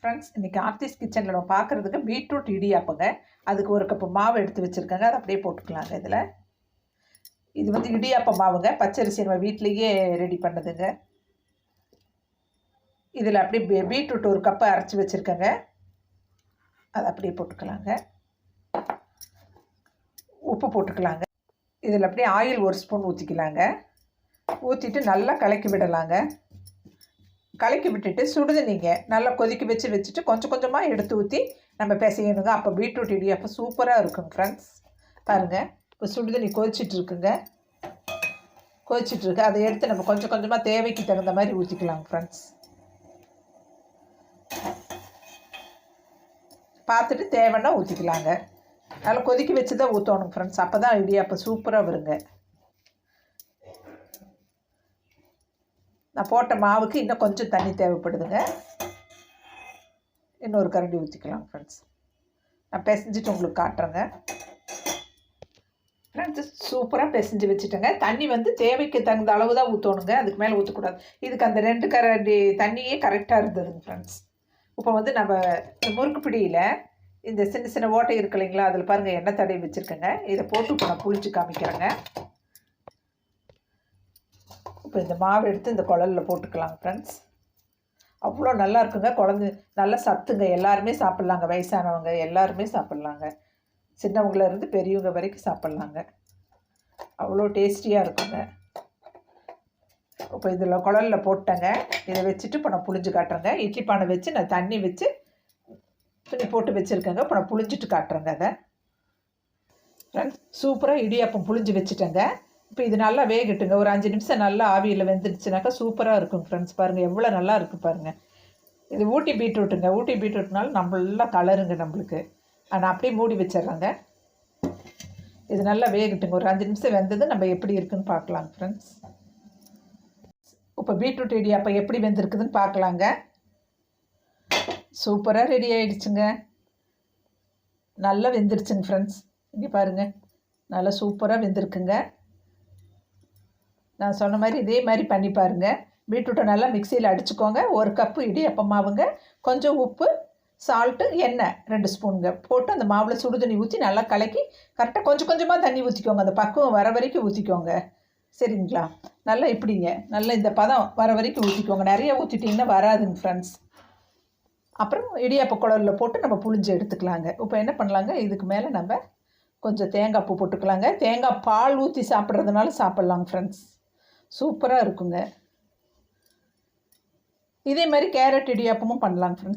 Friends, இன்றைக்கி ஆர்த்திஸ் கிச்சனில் நம்ம பார்க்குறதுக்கு பீட்ரூட் இடியாப்பங்க. அதுக்கு ஒரு கப்பு மாவு எடுத்து வச்சுருக்கேங்க. அதை அப்படியே போட்டுக்கலாங்க. இது வந்து இடியாப்ப மாவுங்க. பச்சரிசி நம்ம வீட்லேயே ரெடி பண்ணதுங்க. இதில் அப்படியே பீட்ரூட் ஒரு கப்பு அரைச்சி வச்சுருக்கேங்க. அதை அப்படியே போட்டுக்கலாங்க. உப்பு போட்டுக்கலாங்க. இதில் அப்படியே ஆயில் ஒரு ஸ்பூன் ஊற்றிக்கலாங்க. ஊற்றிட்டு நல்லா கலக்கி விடலாங்க. கலக்கி விட்டுட்டு சுடுதண்ணிங்க நல்லா கொதிக்க வச்சுட்டு கொஞ்சம் கொஞ்சமாக எடுத்து ஊற்றி நம்ம பிசையணுங்க. அப்போ பீட்ரூட் இடியாப்பம் சூப்பராக இருக்குங்க ஃப்ரெண்ட்ஸ். பாருங்கள், இப்போ சுடுதண்ணி கொதிச்சிட்ருக்குங்க. கொதிச்சிட்ருக்கு. அதை எடுத்து நம்ம கொஞ்சம் கொஞ்சமாக தேவைக்கு தகுந்த மாதிரி ஊற்றிக்கலாங்க ஃப்ரெண்ட்ஸ். பார்த்துட்டு தேவைன்னா ஊற்றிக்கலாங்க. நல்லா கொதிக்க வச்சு தான் ஊற்றணுங்க ஃப்ரெண்ட்ஸ். அப்போ தான் இடியாப்பம் சூப்பராக வருங்க. நான் போட்ட மாவுக்கு இன்னும் கொஞ்சம் தண்ணி தேவைப்படுதுங்க. இன்னொரு கரண்டி ஊற்றிக்கலாம் ஃப்ரெண்ட்ஸ். நான் பிசைஞ்சிட்டு உங்களுக்கு காட்டுறேங்க ஃப்ரெண்ட்ஸ். சூப்பராக பிசைஞ்சு வச்சுட்டேங்க. தண்ணி வந்து தேவைக்கு தகுந்த அளவு தான் ஊற்றணுங்க. அதுக்கு மேலே ஊற்றக்கூடாது. இதுக்கு அந்த 2 கரண்டி தண்ணியே கரெக்டாக இருந்ததுங்க ஃப்ரெண்ட்ஸ். இப்போ வந்து நம்ம இந்த முறுக்கு பிடியில் இந்த சின்ன சின்ன ஓட்டை இருக்கு இல்லைங்களா, அதில் பாருங்கள் எண்ணெய் தடவி வச்சுருக்கேங்க. இதை போட்டு இப்போ நான் புளிச்சு காமிக்கிறேங்க. இப்போ இந்த மாவு எடுத்து இந்த குழலில் போட்டுக்கலாங்க ஃப்ரெண்ட்ஸ். அவ்வளோ நல்லா இருக்குங்க. குழந்தை நல்லா சத்துங்க. எல்லாருமே சாப்பிட்லாங்க. வயசானவங்க எல்லாருமே சாப்பிட்லாங்க. சின்னவங்கலேருந்து பெரியவங்க வரைக்கும் சாப்பிட்லாங்க. அவ்வளோ டேஸ்டியாக இருக்குங்க. இப்போ இதில் குழலில் போட்டேங்க. இதை வச்சுட்டு இப்போ நான் புளிஞ்சு காட்டுறேங்க. இட்லி பானை வச்சு நான் தண்ணி வச்சு துணி போட்டு வச்சுருக்கேங்க. இப்போ நான் புளிஞ்சிட்டு காட்டுறேங்க. அதை ஃப்ரெண்ட்ஸ் சூப்பராக இடியாப்பம் புளிஞ்சு வச்சுட்டேங்க. இப்போ இது நல்லா வேகட்டுங்க. ஒரு 5 நிமிஷம் நல்லா ஆவியில் வெந்துடுச்சுனாக்கா சூப்பராக இருக்கும் ஃப்ரெண்ட்ஸ். பாருங்கள் எவ்வளோ நல்லா இருக்குது பாருங்கள். இது ஊட்டி பீட்ரூட்டுங்க. ஊட்டி பீட்ரூட்னால நல்லா கலருங்க நம்மளுக்கு. நான் அப்படியே மூடி வச்சிட்றேங்க. இது நல்லா வேகட்டுங்க. ஒரு 5 நிமிஷம் வெந்தது நம்ம எப்படி இருக்குதுன்னு பார்க்கலாங்க ஃப்ரெண்ட்ஸ். இப்போ பீட்ரூட் இடியாப்பம் எப்படி வெந்திருக்குதுன்னு பார்க்கலாங்க. சூப்பராக ரெடி ஆகிடுச்சுங்க. நல்லா வெந்துருச்சுங்க ஃப்ரெண்ட்ஸ். இங்கே பாருங்கள், நல்லா சூப்பராக வெந்திருக்குங்க. நான் சொன்ன மாதிரி இதே மாதிரி பண்ணி பாருங்கள். பீட்ரூட்டை நல்லா மிக்சியில் அடிச்சுக்கோங்க. ஒரு கப்பு இடியாப்பம் மாவுங்க, கொஞ்சம் உப்பு, சால்ட்டு, எண்ணெய் 2 ஸ்பூனுங்க போட்டு அந்த மாவில் சுடுதண்ணி ஊற்றி நல்லா கலக்கி கரெக்டாக கொஞ்சம் கொஞ்சமாக தண்ணி ஊற்றிக்கோங்க. அந்த பக்குவம் வர வரைக்கும் ஊற்றிக்கோங்க. சரிங்களா? நல்லா இப்படிங்க, நல்லா இந்த பதம் வர வரைக்கும் ஊற்றிக்கோங்க. நிறைய ஊற்றிட்டிங்கன்னா வராதுங்க ஃப்ரெண்ட்ஸ். அப்புறம் இடியாப்ப குழலில் போட்டு நம்ம புளிஞ்சு எடுத்துக்கலாங்க. இப்போ என்ன பண்ணலாங்க, இதுக்கு மேலே நம்ம கொஞ்சம் தேங்காய் பூ போட்டுக்கலாங்க. தேங்காய் பால் ஊற்றி சாப்பிட்றதுனால சாப்பிட்லாங்க ஃப்ரெண்ட்ஸ். சூப்பராக இருக்குங்க. இதே மாதிரி கேரட் இடியாப்பமும் பண்ணலாங்க ஃப்ரெண்ட்ஸ்.